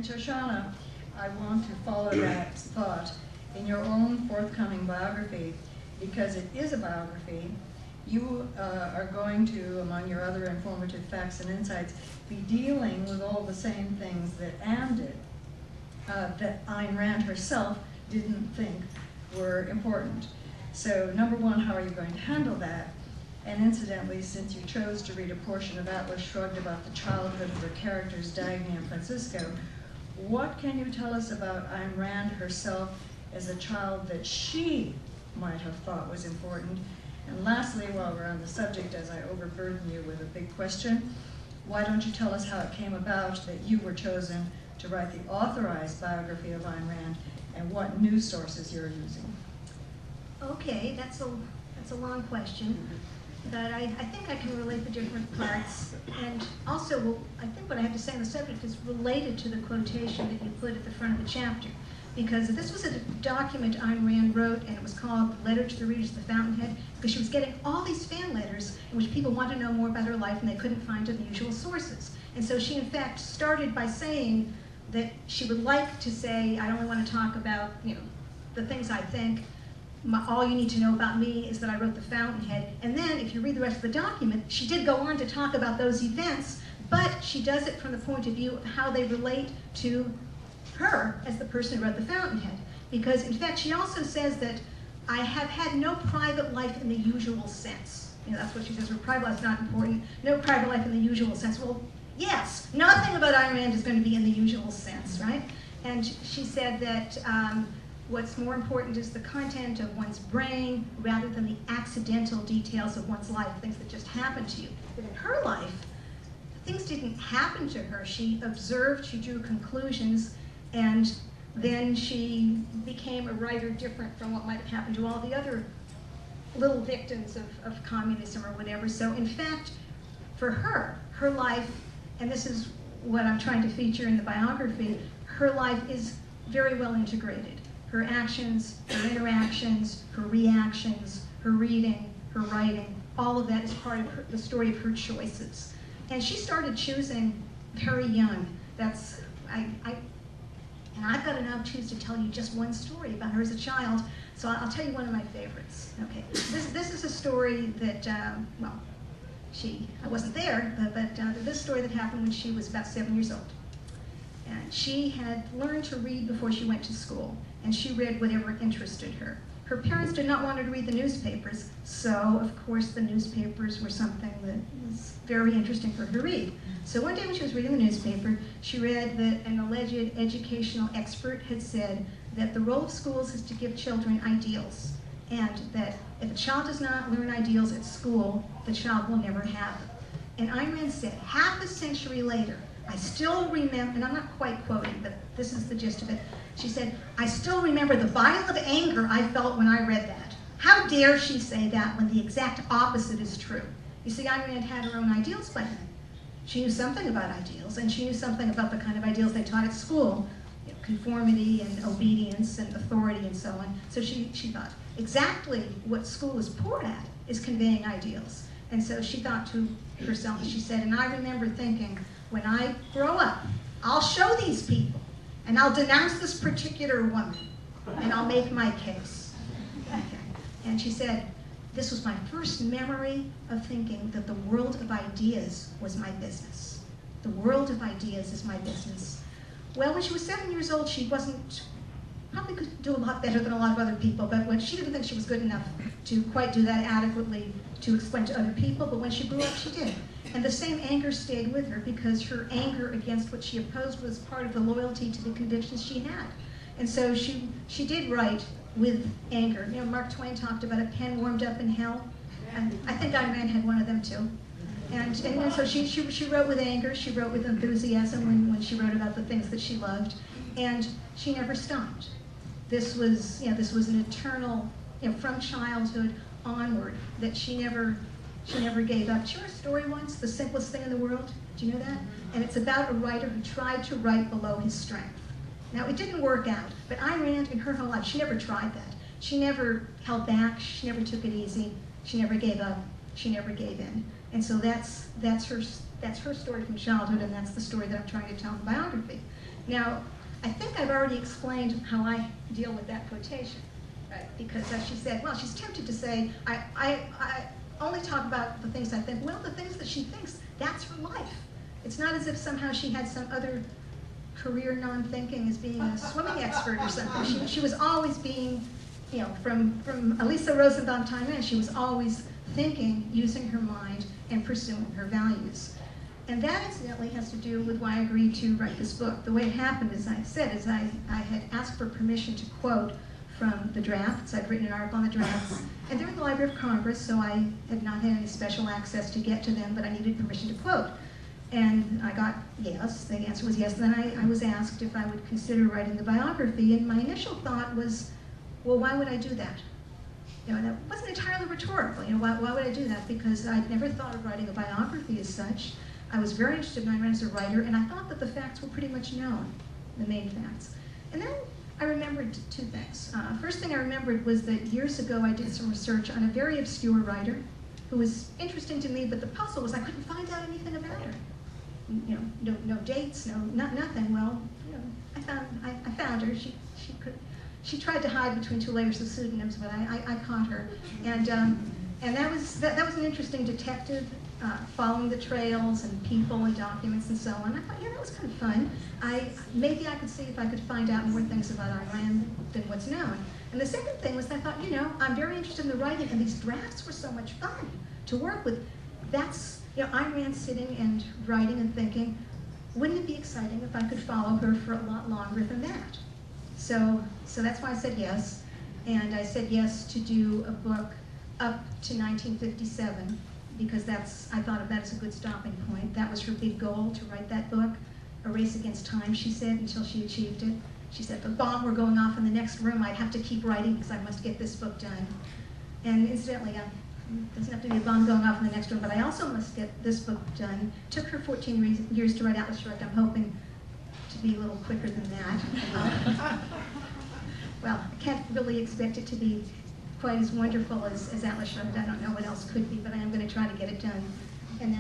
And Shoshana, I want to follow that thought in your own forthcoming biography, because it is a biography. You are going to, among your other informative facts and insights, be dealing with all the same things that Anne did, that Ayn Rand herself didn't think were important. So number one, how are you going to handle that? And incidentally, since you chose to read a portion of Atlas Shrugged about the childhood of her characters, Dagny and Francisco, what can you tell us about Ayn Rand herself as a child that she might have thought was important? And lastly, while we're on the subject, as I overburden you with a big question, why don't you tell us how it came about that you were chosen to write the authorized biography of Ayn Rand, and what news sources you're using? Okay, that's a long question, but I think I can relate the different parts. And also, I think what I have to say on the subject is related to the quotation that you put at the front of the chapter. Because this was a document Ayn Rand wrote, and it was called Letter to the Readers of the Fountainhead, because she was getting all these fan letters in which people wanted to know more about her life and they couldn't find it in the usual sources. And so she, in fact, started by saying that she would like to say, I only want to talk about, the things I think. All you need to know about me is that I wrote The Fountainhead. And then, if you read the rest of the document, she did go on to talk about those events, but she does it from the point of view of how they relate to her as the person who wrote The Fountainhead. Because, in fact, she also says that I have had no private life in the usual sense. That's what she says, her private life's not important. No private life in the usual sense. Well, yes, nothing about Ayn Rand is going to be in the usual sense, right? And she said that what's more important is the content of one's brain rather than the accidental details of one's life, things that just happen to you. But in her life, things didn't happen to her. She observed, she drew conclusions, and then she became a writer different from what might have happened to all the other little victims of communism or whatever. So in fact, for her, her life, and this is what I'm trying to feature in the biography, her life is very well integrated. Her actions, her interactions, her reactions, her reading, her writing, all of that is part of the story of her choices. And she started choosing very young. And I've got to now choose to tell you just one story about her as a child, so I'll tell you one of my favorites. Okay, this is a story that, I wasn't there, but this story that happened when she was about 7 years old. And she had learned to read before she went to school, and she read whatever interested her. Her parents did not want her to read the newspapers, so of course the newspapers were something that was very interesting for her to read. So one day when she was reading the newspaper, she read that an alleged educational expert had said that the role of schools is to give children ideals, and that if a child does not learn ideals at school, the child will never have them. And Ayn Rand said, half a century later, I still remember, and I'm not quite quoting, but this is the gist of it. She said, I still remember the vial of anger I felt when I read that. How dare she say that when the exact opposite is true? You see, Ayn Rand had her own ideals by then. She knew something about ideals, and she knew something about the kind of ideals they taught at school, conformity and obedience and authority and so on. So she thought, exactly what school is poor at is conveying ideals. And so she thought to herself, she said, and I remember thinking, when I grow up, I'll show these people, and I'll denounce this particular woman, and I'll make my case. Okay. And she said, this was my first memory of thinking that the world of ideas was my business. The world of ideas is my business. Well, when she was 7 years old, she probably could do a lot better than a lot of other people, but when she didn't think she was good enough to quite do that adequately to explain to other people, but when she grew up, she did. And the same anger stayed with her because her anger against what she opposed was part of the loyalty to the convictions she had. And so she did write with anger. Mark Twain talked about a pen warmed up in hell, and I think Ayn Rand had one of them too. And so she wrote with anger, she wrote with enthusiasm when she wrote about the things that she loved, and she never stopped. This was an eternal, from childhood onward, that she never gave up. Did you hear a story once, The Simplest Thing in the World? Do you know that? And it's about a writer who tried to write below his strength. Now, it didn't work out, but Ayn Rand, in her whole life, she never tried that. She never held back, she never took it easy, she never gave up, she never gave in. And so that's her story from childhood, and that's the story that I'm trying to tell in the biography. Now, I think I've already explained how I deal with that quotation, right? Because as she said, well, she's tempted to say, I only talk about the things I think. Well, the things that she thinks, that's her life. It's not as if somehow she had some other career non-thinking as being a swimming expert or something. She was always being, you know, from Elisa Rosenbaum time in, she was always thinking, using her mind, and pursuing her values. And that incidentally has to do with why I agreed to write this book. The way it happened, as I said, is I had asked for permission to quote from the drafts. I'd written an article on the drafts, and they're in the Library of Congress, so I had not had any special access to get to them, but I needed permission to quote. And I got yes, the answer was yes. Then I was asked if I would consider writing the biography, and my initial thought was, well, why would I do that? You know, and that wasn't entirely rhetorical. You know, why would I do that? Because I'd never thought of writing a biography as such. I was very interested in Ayn Rand as a writer, and I thought that the facts were pretty much known, the main facts. And then I remembered two things. First thing I remembered was that years ago I did some research on a very obscure writer who was interesting to me, but the puzzle was I couldn't find out anything about her. You know, no dates, nothing. Well, you know, I found her. She tried to hide between two layers of pseudonyms, but I caught her. And that was an interesting detective, following the trails and people and documents and so on. I thought, yeah, that was kind of fun. Maybe I could see if I could find out more things about Ayn Rand than what's known. And the second thing was I thought, you know, I'm very interested in the writing, and these drafts were so much fun to work with. That's, you know, Ayn Rand sitting and writing and thinking, wouldn't it be exciting if I could follow her for a lot longer than that? So that's why I said yes. And I said yes to do a book up to 1957, because I thought of that as a good stopping point. That was her big goal, to write that book, a race against time, she said, until she achieved it. She said, if a bomb were going off in the next room, I'd have to keep writing because I must get this book done. And incidentally, it doesn't have to be a bomb going off in the next room, but I also must get this book done. It took her 14 years to write Atlas Shrugged. I'm hoping to be a little quicker than that. Well, I can't really expect it to be quite as wonderful as Atlas Shrugged. I don't know what else could be, but I am going to try to get it done. And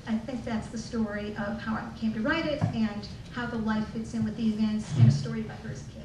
I think that's the story of how I came to write it and how the life fits in with the events, and a story about her as a kid.